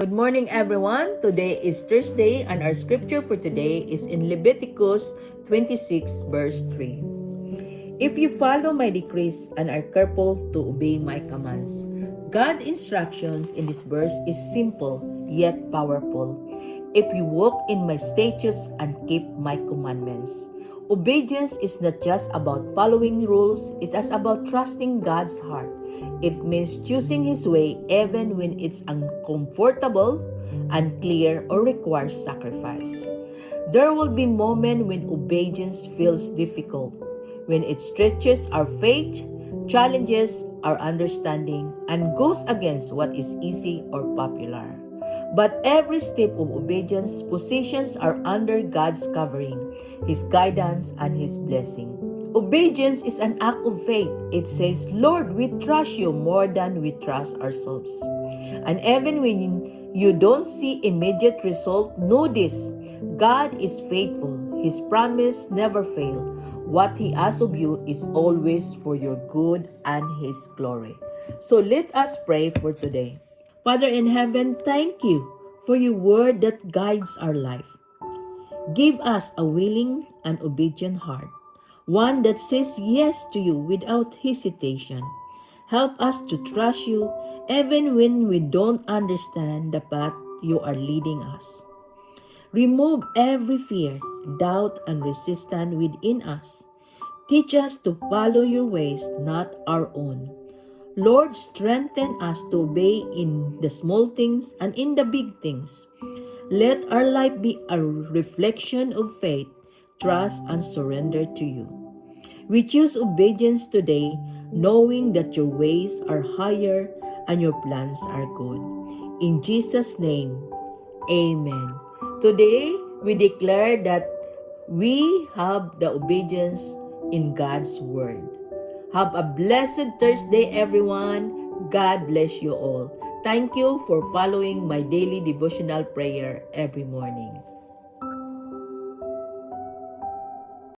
Good morning, everyone. Today is Thursday, and our scripture for today is in Leviticus 26, verse 3. If you follow my decrees and are careful to obey my commands. God's instructions in this verse is simple yet powerful. If you walk in my statutes and keep my commandments. Obedience is not just about following rules, it is about trusting God's heart. It means choosing His way even when it's uncomfortable, unclear, or requires sacrifice. There will be moments when obedience feels difficult, when it stretches our faith, challenges our understanding, and goes against what is easy or popular. But every step of obedience positions are under God's covering, His guidance, and His blessing. Obedience is an act of faith. It says, Lord, we trust you more than we trust ourselves. And even when you don't see immediate result, know this, God is faithful. His promise never fail. What He asks of you is always for your good and His glory. So let us pray for today. Father in heaven, thank you for your word that guides our life. Give us a willing and obedient heart, one that says yes to you without hesitation. Help us to trust you even when we don't understand the path you are leading us. Remove every fear, doubt, and resistance within us. Teach us to follow your ways, not our own. Lord, strengthen us to obey in the small things and in the big things. Let our life be a reflection of faith, trust, and surrender to you. We choose obedience today, knowing that your ways are higher and your plans are good. In Jesus' name, amen. Today, we declare that we have the obedience in God's word. Have a blessed Thursday, everyone. God bless you all. Thank you for following my daily devotional prayer every morning.